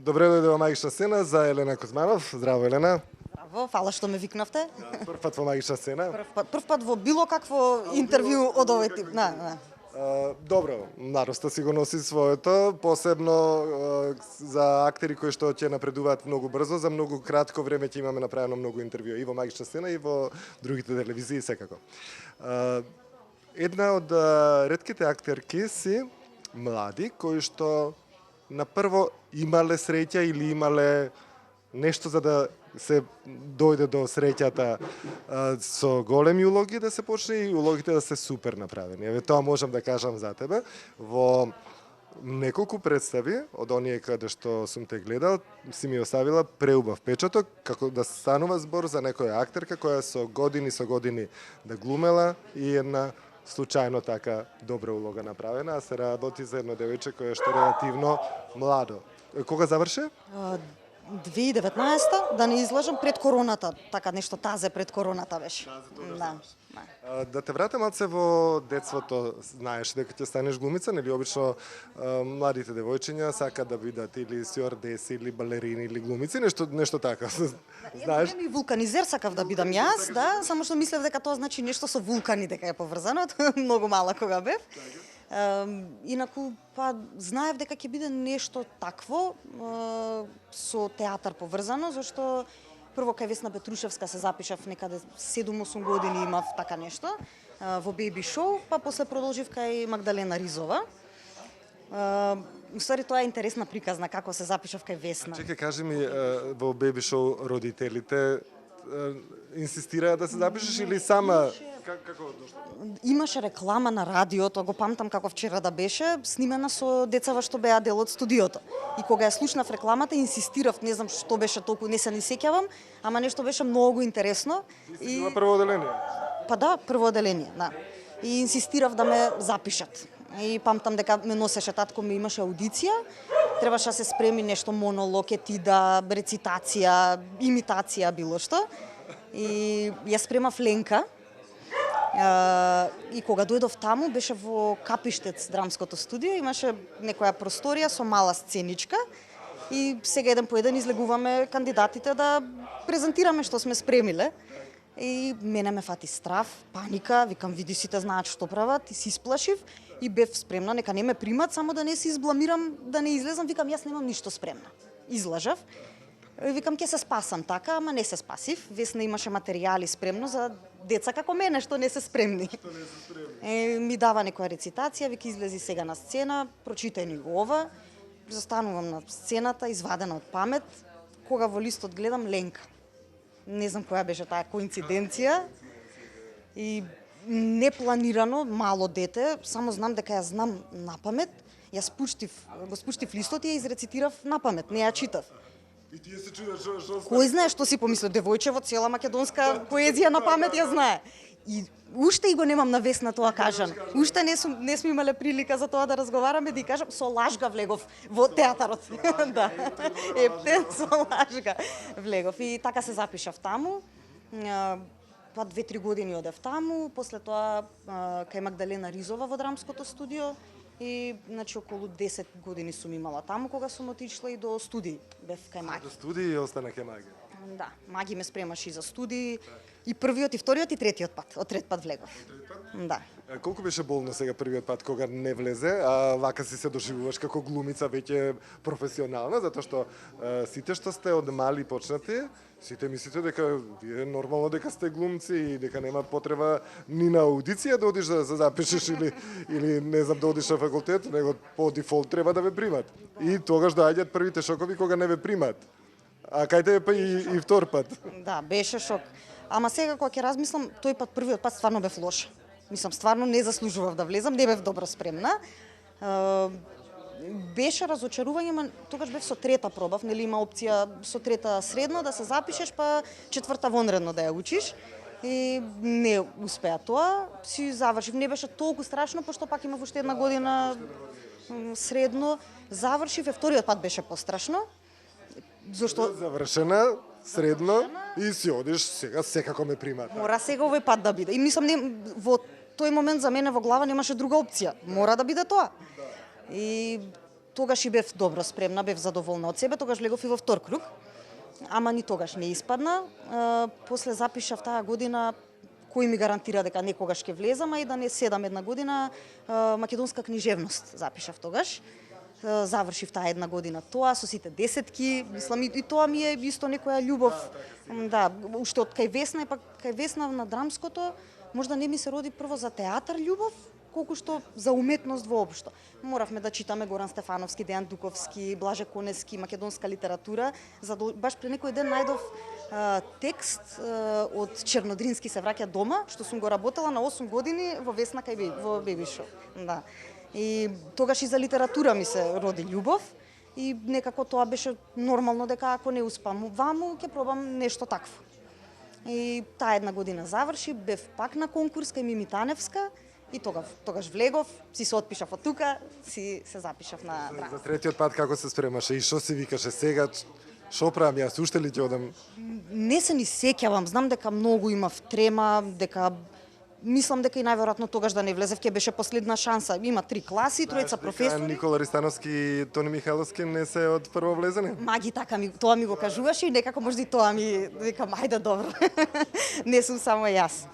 Добре дојде во Магична сцена за Елена Кузманов. Здраво, Елена. Браво, фала што ме викнавте. Прв пат во Магична сцена. Прв пат во било какво интервју од овој тип. Добро, нароста си го носи своето, посебно за актери кои што ќе напредуваат многу брзо, за многу кратко време ќе имаме направено многу интервјуи и во Магична сцена и во другите телевизии секако. Една од ретките актерки си млади кои што на прво имале среќа или имале нешто за да се дојде до среќата со големи улоги да се почне и улогите да се супер направени. Еве тоа можам да кажам за тебе. Во неколку представи од оние каде што сум те гледал, си ми оставила преубав печаток, како да станува збор за некоја актерка која со години да глумела и една случајно така добра улога направена, а се работи за едно девојче кое што е релативно младо. Кога заврши? 2019, да не излажам, пред короната, така нешто тазе пред короната беше. Да. Да те вратам малце во детството, знаеш дека ќе станеш глумица, нели обично младите девојчиња сакаат да бидат или стюардеси или балерини или глумици, нешто така. Знаеш? Еден вулканизер сакав да бидам јас, да, само што мислев дека тоа значи нешто со вулкани дека е поврзано, многу мала кога бев. Инаку, па, знаев дека ќе биде нешто такво со театар поврзано, зашто прво кај Весна Петрушевска се запишав некаде 7-8 години имав така нешто во Беби шоу, па после продолжив кај Магдалена Ризова. Устари тоа е интересна приказна како се запишав кај Весна. Чекај, кажи ми, во Беби шоу родителите инсистираа да се запишеш или сама? Како дошло? Имаше реклама на радиото, го памтам како вчера да беше, снимена со децава што беа дел од студиото. И кога ја слушнав рекламата, инсистирав, не знам што беше толку, не се ни сеќавам, ама нешто беше многу интересно. И била прво оделение? Па да, прво оделение, да. И инсистирав да ме запишат. И памтам дека ме носеше татко, ми имаше аудиција, требаше да се спреми нешто монолог, етида, рецитација, имитација, било што. И ја спремав Ленка. И кога дојдов таму, беше во Капиштец драмското студио, имаше некоја просторија со мала сценичка и сега еден по еден излегуваме кандидатите да презентираме што сме спремиле. И мене ме фати страв, паника, викам види сите знаат што прават и се исплашив и бев спремна, нека не ме примат, само да не се избламирам, да не излезам, викам јас немам ништо спремна. Излажав. Викам ќе се спасам така, ама не се спасив. Весна имаше материјали спремно за деца како мене што не се спремни. Ми дава некоја рецитација, вика излези сега на сцена, прочитај ни го ова. Застанувам на сцената, извадена од памет, кога во листот гледам Ленка. Не знам која беше таа коинциденција. И непланирано, мало дете, само знам дека ја знам на памет. Ја го спуштив листот и ја изрецитирав на памет, не ја читав. И тие се чудат што Кој знае што си помислил, девојчево цела македонска поезија на памет ја знае. И уште и го немам на Весна тоа кажан. Уште не сме имале прилика за тоа да разговараме, да ја кажам со лажга влегов во театарот. Да. Ептен со лажга влегов и така се запишав таму. Па 2-3 години одев таму, после тоа кај Магдалена Ризова во драмското студио. И, значи, околу 10 години сум имала таму, кога сум отишла и до студии. Бев кај Маги. до студии и остана кај Маги. Да, Маги ме спремаше и за студии. И првиот, и вториот, и третиот пат. Од трет пат влегов. Да. Колку беше болно сега првиот пат кога не влезе, а вака си се доживуваш како глумица веќе професионална, затоа што сите што сте од мали почнати, сите мислите дека вие нормално дека сте глумци и дека нема потреба ни на аудиција да одиш да се запишеш или не знам да одиш на факултет, него по дефолт треба да ве примат. И тогаш доаѓаат првите шокови кога не ве примат. А кај тебе па и втор пат. Да, беше шок. Ама сега кога ќе размислам, тој пат првиот пат стварно бев лош. Мислам, стварно не заслужував да влезам, не бев добро спремна. Беше разочарување, ама тогаш бев со трета пробав, нели има опција со трета средно да се запишеш, па четврта вонредно да ја учиш. И не успеа тоа, си завршив. Не беше толку страшно, пошто пак имав уште една година средно. Завршив, вториот пат беше пострашно. Зошто Завршена, средно и си одиш сега секако ме примат. мора сега овој пат да биде. И мислам во тој момент за мене во глава немаше друга опција. Мора да биде тоа. И тогаш и бев добро спремна, бев задоволна од себе, тогаш влегов и во втор круг. Ама ни тогаш не испадна. После запишав таа година, кој ми гарантира дека некогаш ќе влезам, а и да не седам една година, македонска книжевност запишав тогаш. Завршив таа една година тоа со сите десетки, мислам и тоа ми е исто некоја љубов. Да, уште од кај Весна, пак кај Весна на драмското, можда не ми се роди прво за театар љубов, колку што за уметност воопшто. Моравме да читаме Горан Стефановски, Дејан Дуковски, Блаже Конески, македонска литература, баш пре некој ден најдов текст од Чернодрински се враќа дома, што сум го работела на 8 години во Весна во Беби Шоу. Да. И тогаш и за литература ми се роди љубов и некако тоа беше нормално дека ако не успам ваму, ќе пробам нешто такво. И таа една година заврши, бев пак на конкурс кај Мими Таневска и тогаш влегов, си се отпишав од тука, си се запишав на драма. За третиот пат како се спремаше и што си викаше сега? Шо правам јас, уште ли ќе одам? Не се ни сеќавам, знам дека многу имав трема, дека мислам дека и најверојатно тогаш да не влезев ќе беше последна шанса. Има 3 класи, тројца професори. Никола Ристановски и Тони Михайловски не се од прво влезене? Маги така тоа ми го кажуваше и некако можда и тоа ми викам ајде добро. Не сум само јас.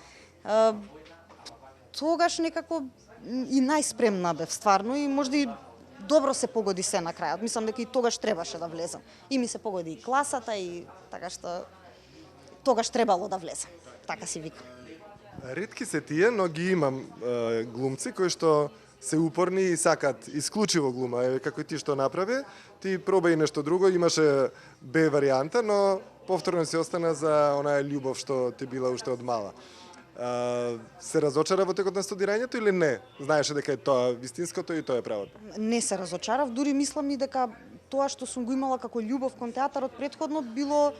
Тогаш некако и најспремна бев стварно и можда и добро се погоди се на крајот. Мислам дека и тогаш требаше да влезам. И ми се погоди и класата и така што тогаш требало да влезам. Така си викам. Ретки се тие, но ги имам глумци кои што се упорни и сакат исклучиво глума, како и ти што направи. Ти пробај нешто друго, имаше Б варијанта, но повторно си остана за онаа љубов што ти била уште од мала. Се разочара во текот на студирањето или не? Знаеше дека е тоа вистинското и тоа е правото? Не се разочарав, дури мислам и дека тоа што сум го имала како љубов кон театарот претходно било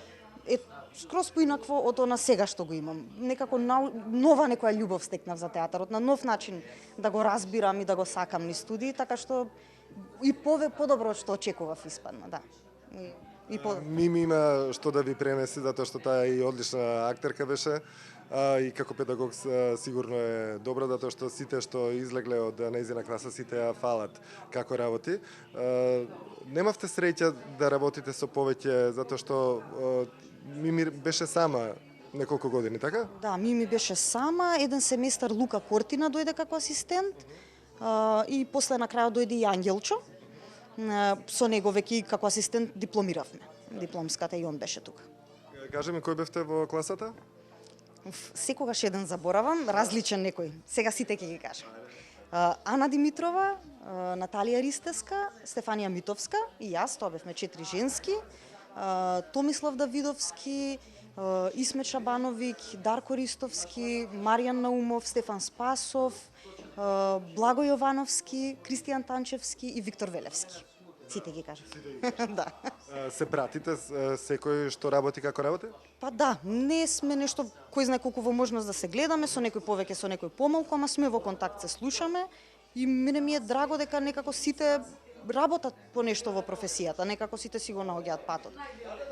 скроз поинакво од она сега што го имам. Некако нова некоја љубов стекнав за театарот, на нов начин да го разбирам и да го сакам низ студии, така што и подобро што очекував испадна, да. Мими има што да ви пренеси, затоа што таа и одлична актерка беше, и како педагог сигурно е добро, затоа што сите што излегле од нејзина класа, сите ја фалат како работи. Немавте среќа да работите со повеќе, затоа што Мими беше сама неколку години, така? Да, Мими беше сама, еден семестар Лука Кортина дојде како асистент и после на крајот дојде и Ангелчо. Со него веќе како асистент дипломиравме. Дипломската и он беше тука. Кажи ми, кој бевте во класата? Секогаш еден заборавам, различен некој. Сега сите ќе ги кажам. Ана Димитрова, Наталија Ристеска, Стефанија Митовска и јас, тоа бевме 4 женски. Томислав Давидовски, Исмет Шабановик, Дарко Ристовски, Маријан Наумов, Стефан Спасов, Благо Јовановски, Кристијан Танчевски и Виктор Велевски. Сите ги кажав. Да. Се пратите секој што работи како работи? Па да, не сме нешто кој знае колку во можност да се гледаме, со некој повеќе, со некој помалку, ама сме во контакт, се слушаме и мене ми е драго дека некако сите работат по нешто во професијата, некако сите си го наоѓаат патот.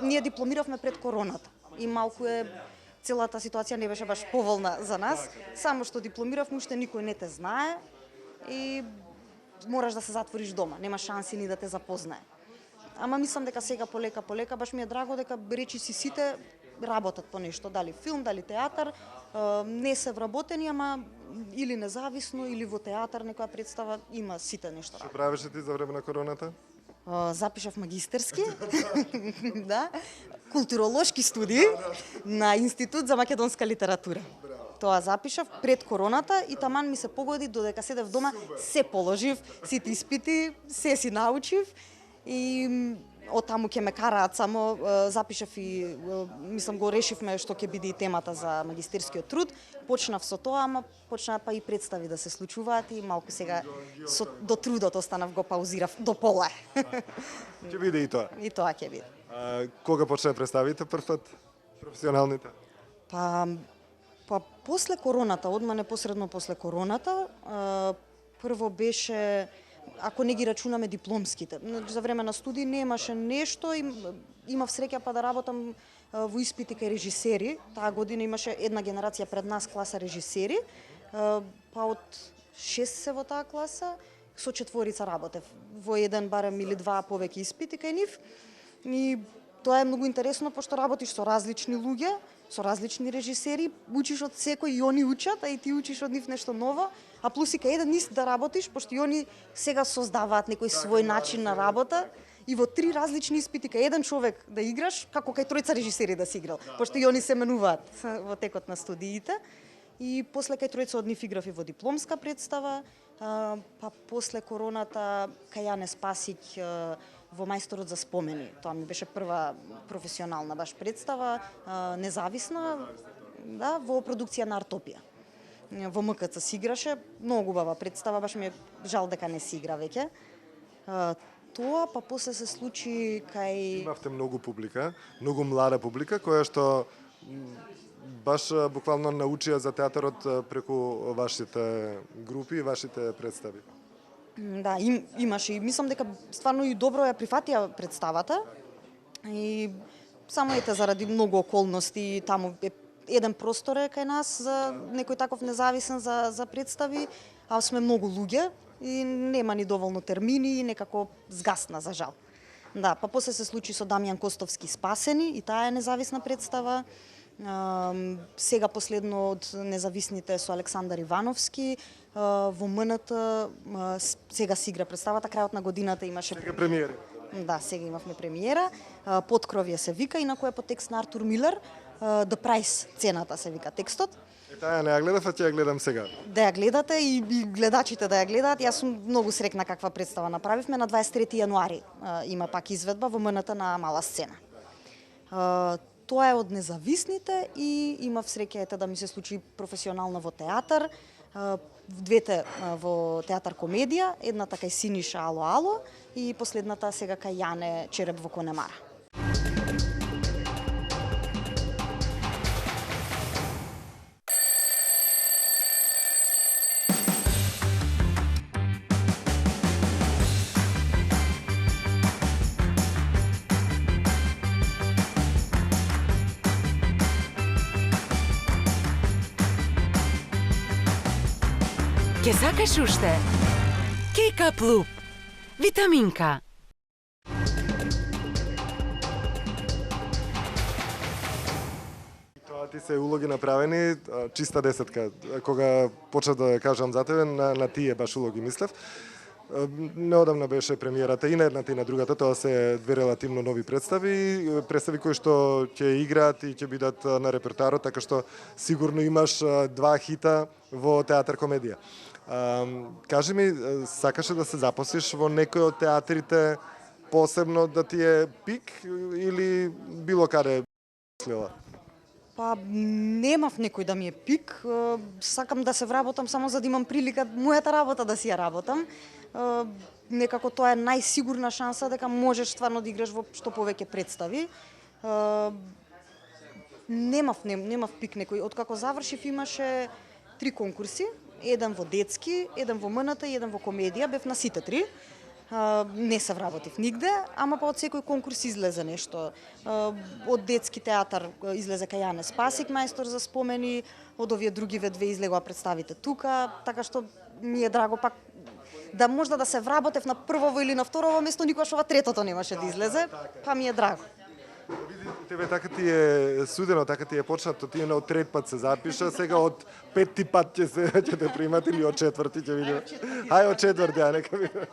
Ние дипломиравме пред короната и малку целата ситуација не беше баш поволна за нас, само што дипломиравме, уште никој не те знае и мораш да се затвориш дома, нема шанси ни да те запознае. Ама мислам дека сега полека баш ми е драго дека речиси сите работат по нешто, дали филм, дали театар, не се вработени, ама или независно, или во театар некоја представа, има сите нешто. Што правеше ти за време на короната? Запишав магистерски, да, културолошки студии на Институт за македонска литература. Тоа запишав пред короната и таман ми се погоди додека седев дома, се положив, сите испити, се си научив и од таму ќе ме караат само, запишав и мислам го решивме што ќе биде и темата за магистерскиот труд. Почнав со тоа, ама почнаа па и представи да се случуваат и малку сега до трудот останав го паузирав до пола. Ќе биде и тоа. И тоа ќе биде. Кога почна представите првпат професионалните? Па после короната, одма непосредно после короната, прво беше, ако не ги рачунаме дипломските. За време на студии немаше нешто, имав среќа па да работам во испити кај режисери. Таа година имаше една генерација пред нас класа режисери, па од 6 се во таа класа, со четворица работев. Во еден барем или два повеќе испити кај нив. И тоа е многу интересно, пошто работиш со различни луѓе, со различни режисери, учиш од секој и они учат, а и ти учиш од нив нешто ново, а плюс и кај еден ист да работиш, пошто и они сега создаваат некој свој начин на работа, и во три различни испити кај еден човек да играш, како кај тројца режисери да си играл, пошто и они се менуваат во текот на студиите. И после кај тројца од нив играв и во дипломска представа, па после короната кај Јане Спасик во Мајсторот за спомени. Тоа ми беше прва професионална баш представа, независна, да, во продукција на Артопија. Во МКЦ си играше, многу убава представа, баш ми е жал дека не си игра веќе. Тоа, па после се случи кај... Имавте многу публика, многу млада публика, која што баш буквално научија за театарот преку вашите групи и вашите представи. Да, имаше и мислам дека стварно и добро ја прифатија представата. И само ете заради многу околности, таму еден простор е кај нас за некој таков независен за представи, а сме многу луѓе и нема ни доволно термини и некако згасна за жал. Да, па после се случи со Дамјан Костовски Спасени и таа е независна представа. Сега последно од независните со Александар Ивановски, во МНТ сега се игра представата, крајот на годината имаше... Сега премиери. Да, сега имавме премиера. Подкровје се вика, инаку е по текст на Артур Милер. The Price, цената се вика текстот. Таа не ја гледав, а ќе ја гледам сега. Да ја гледате и гледачите да ја гледаат. Јас сум многу срекна каква представа направивме. На 23 јануари има пак изведба во МНТ на мала сцена. Тоа е од независните и имав среќа да ми се случи професионално во театар. Двете во театар комедија, едната кај Синиша Ало Ало и последната сега кај Јане Череп во Конемара. Ке сакаш уште? Кека Плуп. Витаминка. Тоа ти се улоги направени, чиста десетка. Кога почна да кажам за тебе, на тие баш улоги мислев. Неодамна беше премиерата и на едната и на другата, тоа се две релативно нови представи кои што ќе играат и ќе бидат на репертуарот, така што сигурно имаш два хита во театар комедија. Кажи ми, сакаше да се запослиш во некој од театрите, посебно да ти е пик или било каде мислила? Па немав некој да ми е пик, сакам да се вработам само за да имам прилика мојата работа да си ја работам. Некако тоа е најсигурна шанса дека можеш стварно да играш во што повеќе представи. Немав пик некој. Откако завршив имаше 3 конкурси, еден во детски, еден во МНТ и еден во комедија, бев на сите 3. Не се вработив нигде, ама па од секој конкурс излезе нешто. Од детски театар излезе кај Јане Спасик, Мајстор за спомени, од овие другиве две излегоа представите тука, така што ми е драго пак да можда да се вработев на првово или на второво место, никогаш ова третото немаше да излезе, па ми е драго. Тебе така ти е судено, така ти е почнато, ти на од трет пат се запиша, сега од петти пат ќе те примат или од четврти ќе видиме. Ај од четврти, а нека видиме.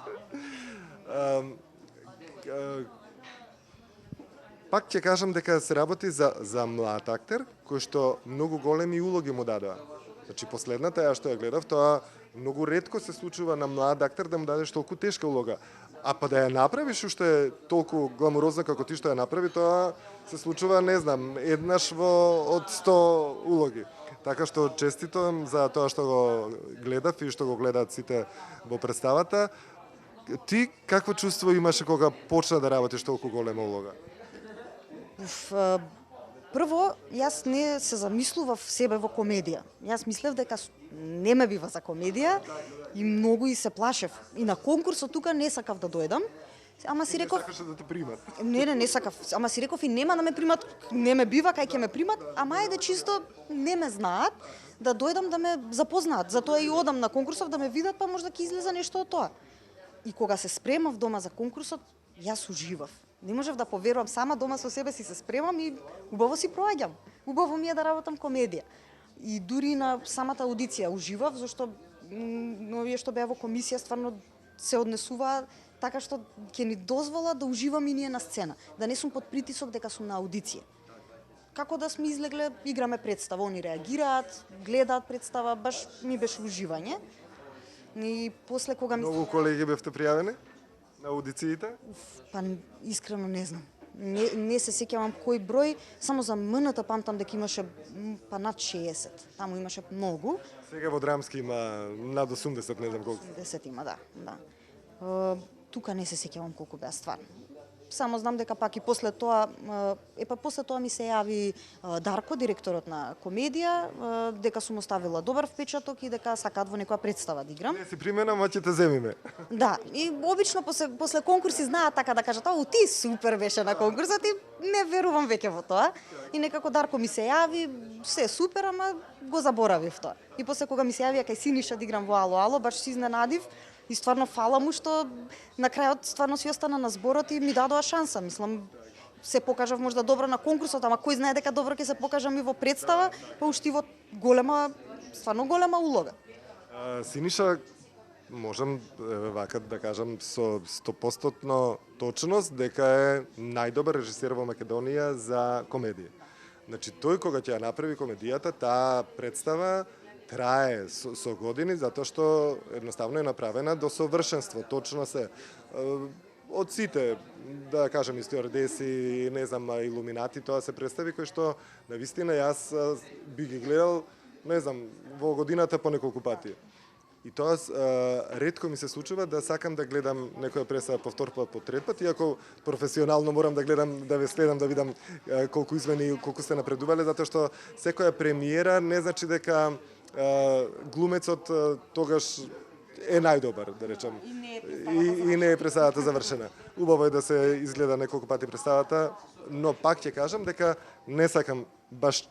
Пак ќе кажам дека се работи за млад актер, кој што многу големи улоги му дадоа. Значи последната ја што ја гледав, тоа многу ретко се случува на млад актер да му дадеш толку тешка улога. А па да ја направиш уште толку гламурозна како ти што ја направи, тоа се случува, не знам, еднаш од 100 улоги. Така што честитам за тоа што го гледав и што го гледаат сите во представата. Ти какво чувство имаше кога почна да работиш толку голема улога? Прво, јас не се замислував себе во комедија. Јас мислев дека не ме бива за комедија и многу и се плашев. И на конкурсот тука не сакав да дојдам. Ама си реков... Не сакаше да те примат. Не сакав. Ама си реков и нема да ме примат, не ме бива, кај ќе ме примат, ама ајде чисто не ме знаат, да дојдам да ме запознаат. Затоа и одам на конкурсов да ме видат, па можда ќе излезе нешто од тоа. И кога се спремав дома за конкурсот, јас уживав. Не можев да поверувам, сама дома со себе си се спремам и убаво си проаѓам. Убаво ми е да работам комедија. И дури на самата аудиција уживав, зашто овие што беа во комисија стварно се однесуваа така што ќе ни дозвола да уживам и ние на сцена, да не сум под притисок дека сум на аудиција. Како да сме излегле, играме представа, они реагираат, гледаат представа, баш ми беше уживање. И после кога ми... Многу колеги бевте пријавени на аудициите? Па искрено не знам. Не се сеќавам кој број, само за МНТ памтам дека имаше па над 60. Таму имаше многу. Сега во Драмски има над 80, не знам колку. 10 има, да. Тука не се сеќавам колку беа стварно. Само знам дека пак и после тоа, после тоа ми се јави Дарко, директорот на комедија, дека сум оставила добар впечаток и дека сакаат во некоја представа да играм. Не си примена, ма ќе те земиме. Да, и обично после конкурси знаат така да кажат, ти супер беше на конкурсот и не верувам веќе во тоа. И некако Дарко ми се јави, се супер, ама го заборавив тоа. И после кога ми се јави кај Синиша да играм во Ало Ало, баш се изненадив. И стварно фала му што на крајот стварно си остана на зборот и ми дадоа шанса. Мислам, се покажав можда добро на конкурсот, ама кој знае дека добро ќе се покажам и во представа, па уште во стварно голема улога. Синиша, можам вака да кажам со 100% точност дека е најдобар режисер во Македонија за комедија. Значи тој кога ќе ја направи комедијата, таа представа трае со години, затоа што едноставно е направена до совршенство, точно се. Од сите, да кажем, и стюардеси, не знам, илуминати, тоа се представи кој што, на вистина, јас би ги гледал, не знам, во годината по неколку пати. И тоа ретко ми се случува да сакам да гледам некоја представа по втор пат, по трет пат, иако професионално морам да гледам, да ве следам, да видам колку измени, колку сте напредувале, затоа што секоја премиера не значи дека глумецот тогаш е најдобар, да речем. И не е представата завршена. Убаво е да се изгледа неколку пати представата, но пак ќе кажам дека не сакам баш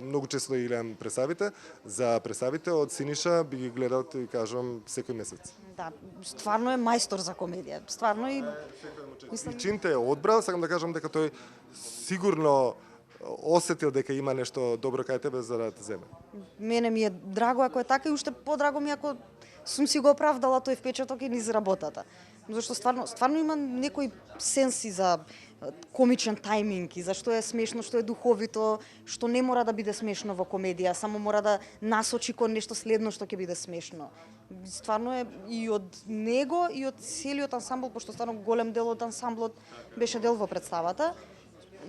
многу често да гледам представите. За представите од Синиша би ги гледал, ти кажам, секој месец. Да, стварно е мајстор за комедија. Стварно и... И чин те е одбрал, сакам да кажам дека тој сигурно осетил дека има нешто добро кај тебе за да те земе. Мене ми е драго ако е така и уште подраго ми ако сум си го оправдала тој впечаток и низ работата. Зашто стварно има некој сенси за комичен тајминг и зашто е смешно, што е духовито, што не мора да биде смешно во комедија, само мора да насочи кон нешто следно што ќе биде смешно. Стварно е и од него и од целиот ансамбл, пошто стварно голем дел од ансамблот беше дел во представата.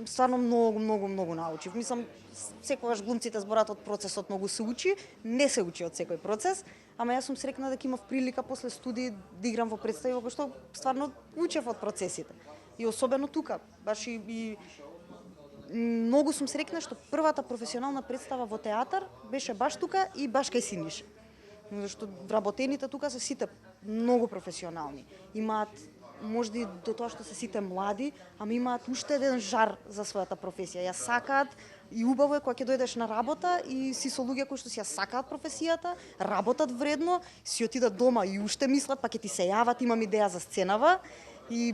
Стварно многу научив. Мислам, секогаш глумците зборат од процесот многу се учи, не се учи од секој процес, ама јас сум срекна дека имав прилика после студии да играм во представи во кој што стварно учев од процесите. И особено тука, баш и многу сум срекна што првата професионална представа во театар беше баш тука и баш кај Синиша. Зашто вработените тука се сите многу професионални. Имаат можда и до тоа што се сите млади, ама имаат уште еден жар за својата професија. Ја сакаат и убаво е кога ќе дојдеш на работа и си со луѓе кои што си ја сакаат професијата, работат вредно, си отидат дома и уште мислат, па ќе ти се јават, имам идеја за сценава и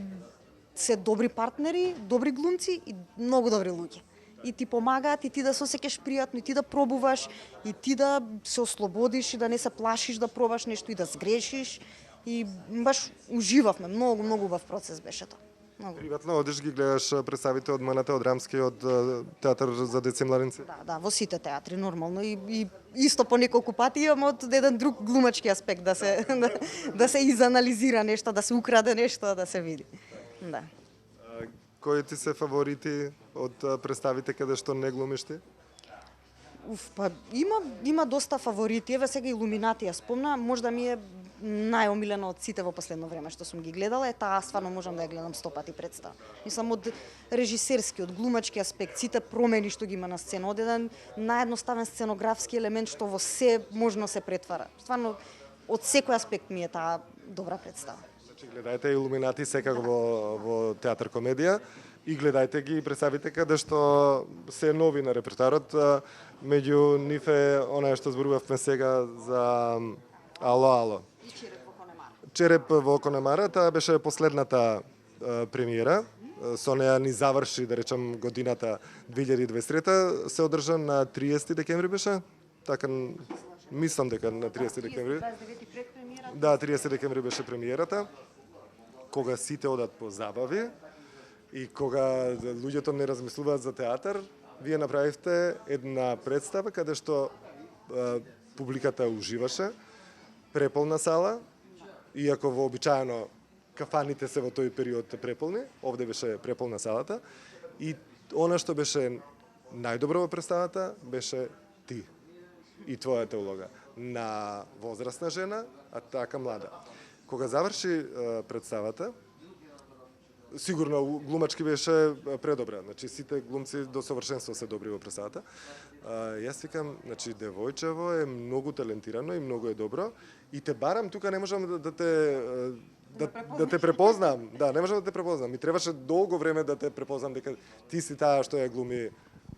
се добри партнери, добри глумци и многу добри луѓе. И ти помагаат и ти да се осеќаш пријатно, и ти да пробуваш, и ти да се ослободиш и да не се плашиш да пробаш нешто и да сгрешиш. И баш уживавме, многу убав процес беше тоа. Многу. Приватно одиш ги гледаш представите од МНТ, од Драмски, од театар за деца и младенци? Да, во сите театри нормално и исто по неколку пати имам од еден друг глумачки аспект да се изанализира нешто, да се украде нешто, да се види. Да. Кои ти се фаворити од представите каде што не глумиш ти? Па има доста фаворити. Еве сега Илуминати ја спомна, можда ми е најомилено од сите во последно време што сум ги гледала, таа стварно можам да ја гледам 100 пати представа. Мислам од режисерски, од глумачки аспект, сите промени што ги има на сцена, од еден наедноставен сценографски елемент што во се можно се претвара. Стварно од секој аспект ми е таа добра представа. Значи гледајте Илуминати секако во театар комедија и гледајте ги представите каде што се нови на репертуарот. Меѓу нив е она што зборувавме сега за Ало Ало. Череп во Конемара, таа беше последната премиера. Со неа ни заврши, да речам, годината 2023 се одржа на 30 декември беше? Така, мислам дека на 30 декември. Да, 30 декември беше премиерата, кога сите одат по забави и кога луѓето не размислуваат за театар, вие направивте една представа каде што публиката уживаше, преполна сала, иако вообичаено кафаните се во тој период преполни, овде беше преполна салата, и она што беше најдобро во представата беше ти и твојата улога на возрастна жена, а така млада. Кога заврши представата, сигурно глумачки беше предобра, значи сите глумци до совршенство се добри во представата. Јас викам, значи девојчево е многу талентирано и многу е добро и те барам тука, не можам да те препознам. Да, не можам да те препознам. Ми требаше долго време да те препознам дека ти си таа што ја глуми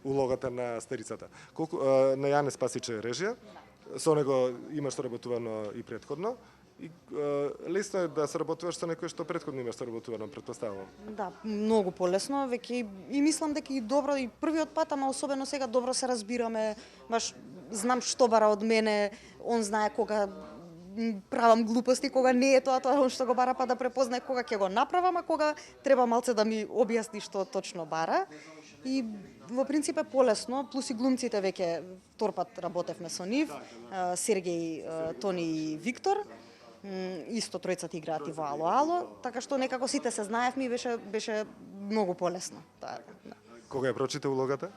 улогата на старицата. Колку на Јане Спасиче режија, со него имаш соработувано и претходно. И лесно е да соработуваш со некој што претходно имаш соработувано, претпоставувам. Да, многу полесно, веќе и мислам дека и добро и првиот пат, ама особено сега добро се разбираме, баш знам што бара од мене, он знае кога правам глупости, кога не е тоа он што го бара, па да препознае кога ќе го направам, а кога треба малце да ми објасни што точно бара. И во принцип е полесно, плюс и глумците веќе втор пат работевме со нив, Сергеј, Тони и Виктор. Исто тројцата играат и во Ало Ало, така што некако сите се знаевме и беше многу полесно. Да. Кога ја прочита улогата?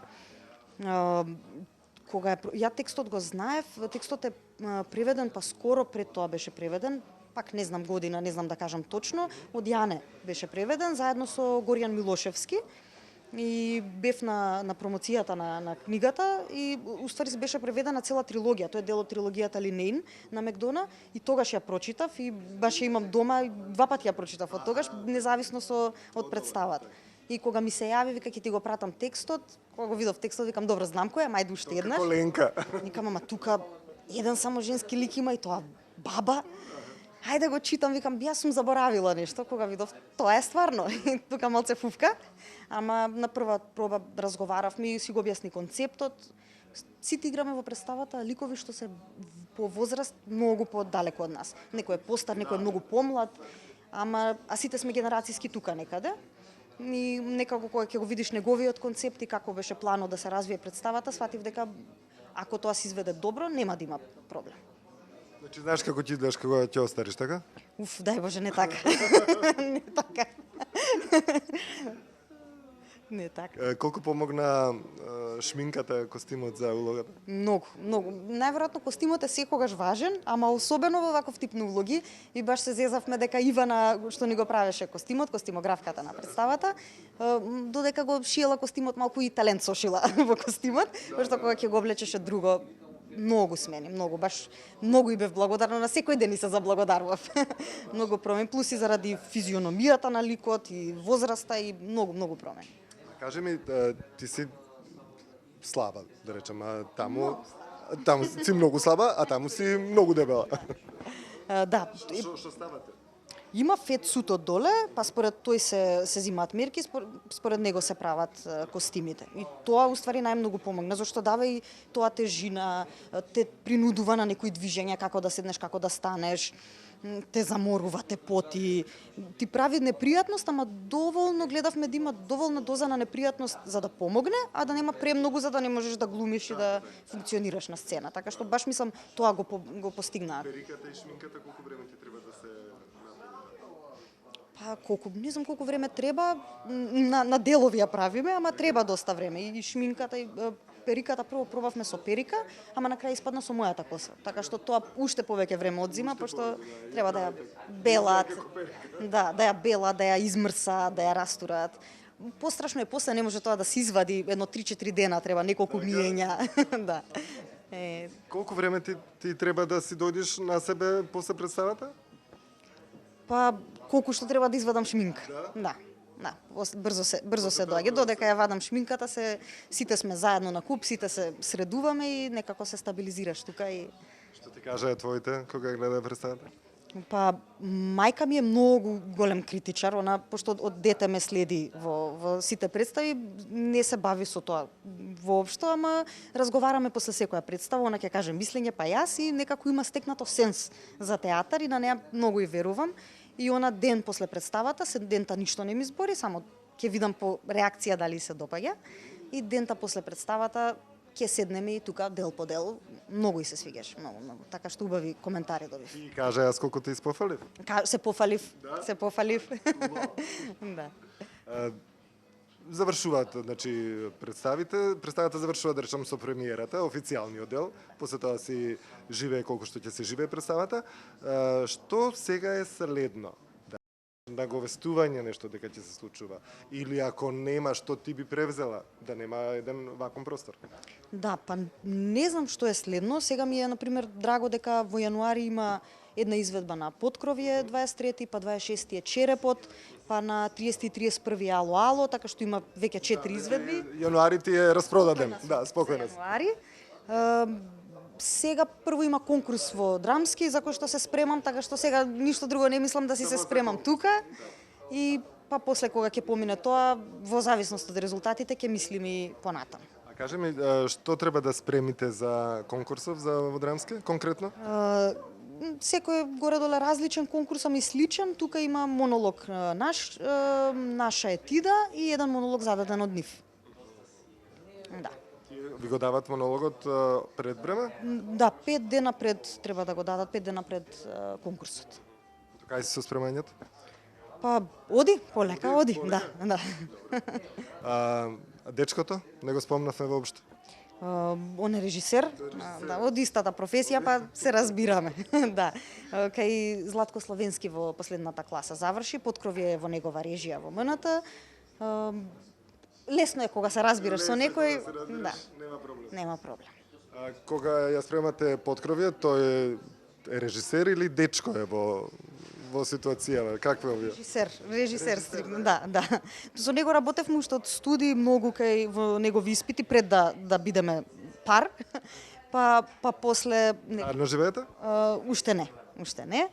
Ја текстот го знаев, текстот е преведен, па скоро пред тоа беше преведен, пак не знам година, не знам да кажам точно, од Јане беше преведен заедно со Горијан Милошевски. И бев на промоцијата на книгата и уствари беше преведена цела трилогија. Тоа е дел од трилогијата Линейн на Мекдона и тогаш ја прочитав и баш ја имам дома и два пати ја прочитав од тогаш, независно од представата. И кога ми се јави, вика ќе ти го пратам текстот, кога го видов текстот, викам добро, знам кој е, мајде уште еднаш. Коленка. Викам, ама тука еден само женски лик има и тоа баба. Хајде го читам, викам, јас сум заборавила нешто, кога видов, тоа е стварно. Тука малце фуфка, ама на прва проба разговаравме и си го објасни концептот. Сите играме во представата ликови што се по возраст многу подалеку од нас. Некој е постар, некој е многу помлад, а сите сме генерацијски тука некаде. И некако кога ќе го видиш неговиот концепт и како беше планот да се развие представата, сватив дека ако тоа се изведе добро, нема да има проблем. Значи, знаеш како ќе идеш кога ќе остариш, така? Уф, дај Боже, не така. Не така. Не така. Колку помогна шминката, костимот за улогата? Многу, многу. Најверојатно костимот е секогаш важен, ама особено во ваков тип на улоги. И баш се зезавме дека Ивана, што ни го правеше костимот, костимографката на представата, додека го шиела костимот, малку и талент сошила во костимот, зашто кога ќе го облечеше друго, многу смени, многу, баш многу и бев благодарна, на секој ден и се заблагодарував. Многу промени, плюс и заради физиономијата на ликот и возраста и многу промени. Кажи ми, ти си слаба, да речем, а таму си многу слаба, а таму си многу дебела. Да. Што ставате? Има фет сут од доле, па според тој се зимаат мерки, според него се прават костимите. И тоа уствари најмногу помогна, зашто дава и тоа тежина, те принудува на некои движења, како да седнеш, како да станеш, те заморува, те поти, ти прави непријатност, ама доволно гледавме да има доволна доза на непријатност за да помогне, а да нема премногу за да не можеш да глумиш и да функционираш на сцена. Така што баш мислам тоа го постигнаат. Периката и шминката колку време ти треба да се Па не знам колку време треба, на делови ја правиме, ама треба доста време. И шминката и периката прво пробавме со перика, ама на крај испадна со мојата коса. Така што тоа уште повеќе време одзима, пошто треба да ја белат, да ја белат, да ја измрса, да ја растурат. Пострашно е, после не може тоа да се извади, едно 3-4 дена треба неколку миења. Да. Колку време ти треба да си дојдеш на себе после представата? Па колку што треба да извадам шминка. Да. Да, брзо се доаѓа, додека ја вадам шминката, сите сме заедно на куп, сите се средуваме и некако се стабилизираш тука и Што ти кажа твоите кога гледа представата? Па, мајка ми е многу голем критичар, она пошто од дете ме следи во сите представи, не се бави со тоа воопшто, ама разговараме после секоја представа, она ќе каже мислење, па јас и некако има стекнато сенс за театар и на неа многу и верувам. И она ден после представата, се дента ништо не ми збори, само ќе видам по реакција дали се допаѓа. И дента после представата ќе седнеме и тука дел по дел, многу и се свигаш, многу. Така што убави коментари добив. И кажа јас колку те испофалив. Се пофалив, се пофалив. Да. Завршуваат, значи, представата завршува, да речам, со премиерата, официјалниот дел, после тоа си живее колку што ќе се живее представата. Што сега е следно? Наговестување нешто дека ќе се случува, или ако нема, што ти би превзела да нема еден вакуум простор? Да, па не знам што е следно. Сега ми е, например, драго дека во јануари има една изведба на Подкровје 23, па 26 е Черепот, па на 30 и 31 Ало Ало, така што има веќе 4 изведби. Јануари ти е распродаден. Да, спокојно. Јануари. Сега прво има конкурс во драмски за кој што се спремам, така што сега ништо друго не мислам да си се спремам тука. И па после кога ќе помине тоа, во зависност од резултатите ќе мислим и понатам. А кажи ми, што треба да спремите за конкурсов за во драмски конкретно? Секој горе-доле различен конкурс, ама и сличен. Тука има монолог наша етида и еден монолог зададен од нив. Да. Ви го дават монологот пред време? Да, 5 дена пред треба да го дадат, 5 дена пред конкурсот. Кај си со спремањето? Па оди, полека оди, да. А дечкото? Не го спомнавме воопшто. Он е режисер, да, од истата професија, па се разбираме. Да. Кај Златко Славенски во последната класа заврши, Подкровје е во негова режија во МНТ. Лесно е кога се разбираш со некој, да. Нема проблем. Кога ја спремате Подкровје, тој е режисер или дечко е во ситуацијава? Каква е? Режисер стрикно, да. Со него работевме уште од студии многу кај во негови испити пред да бидеме пар. Па после Арно живеете? Уште не.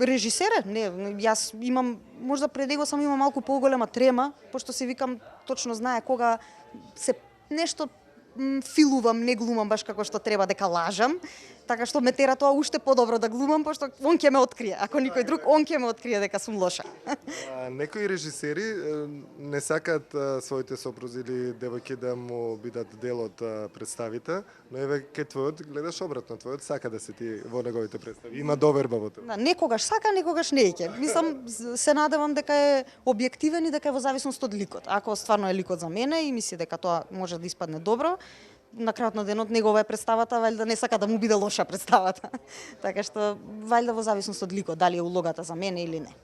Режисер е, не, јас имам, можда пред него сам имам малку поголема трема, пошто се викам, точно знае кога се нешто филувам, не глумам баш како што треба дека лажам, така што ме тера тоа уште подобро да глумам, пошто он ќе ме открие, ако никој друг, он ќе ме открие дека сум лоша. Некои режисери не сакаат своите сопрузи или девојки да му бидат дел од представите, но еве кај твојот гледаш обратно, твојот сака да се ти во неговите представи. Има доверба во тоа. Да, некогаш сака, некогаш не ќе. Мислам, се надевам дека е објективен и дека е во зависност од ликот. Ако стварно е ликот за мене и мисли дека тоа може да испадне добро, на крајот на денот негова е представата, валјда не сака да му биде лоша представата. Така што валјда во зависност од ликот, дали е улогата за мене или не.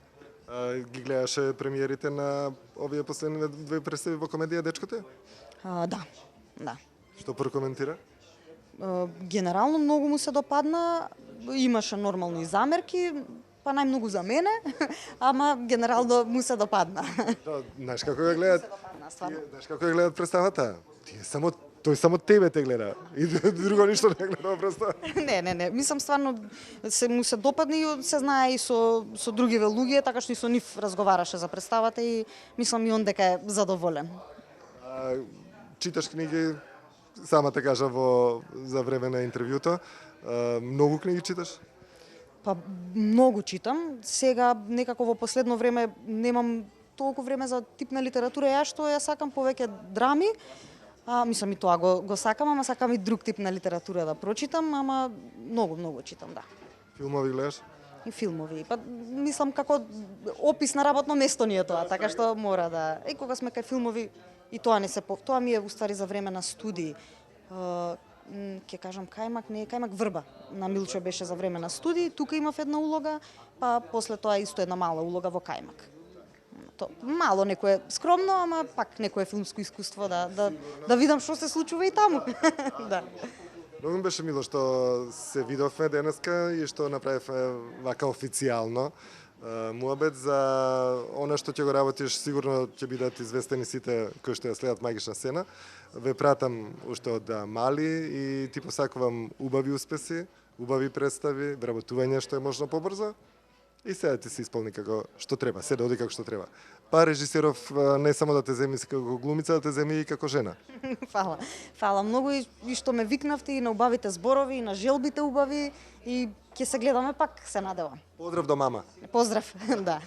Ги гледаше премиерите на овие последни две представи во комедија Дечкото? Да. Што прокоментира? Генерално многу му се допадна, имаше нормални замерки, па најмногу за мене, ама генерално му се допадна. Да, знаеш како ја гледат? Знаеш како ја гледат представата? Тој само тебе те гледа и друго ништо не гледа просто. Не. Мислам стварно му се допадна и се знае и со другиве луѓе, така што и со нив разговараше за представата и мислам и он дека е задоволен. Читаш книги, сама те кажа за време на интервјуто. Многу книги читаш? Па многу читам. Сега некако во последно време немам толку време за тип на литература, ја што ја сакам повеќе драми. Мислам и тоа го сакам, ама сакам и друг тип на литература да прочитам, ама многу читам, да. Филмови гледаш? И филмови. Па мислам како опис на работно место ни е тоа, така што мора да. И кога сме кај филмови и тоа не се тоа ми е уствари за време на студии. Ќе кажам Кајмак Врба. На Милчо беше за време на студии, тука имав една улога, па после тоа исто една мала улога во Кајмак. Мало некое скромно, ама пак некое филмско искуство да видам што се случува и таму. Да. Многу беше мило што се видовме денеска и што направивме вака официјално муабет за она што ќе го работиш, сигурно ќе бидат известени сите кои што ја следат Магична сцена. Ве пратам уште од мали и ти посакувам убави успеси убави представи, вработување што е можно побрзо и сега ти се исполни како што треба, се да оди како што треба. Па режисеров не само да те земи како глумица, да те земи и како жена. Фала. Фала многу и што ме викнавте и на убавите зборови, и на желбите убави и ќе се гледаме пак, се надевам. Поздрав до мама. Поздрав, да.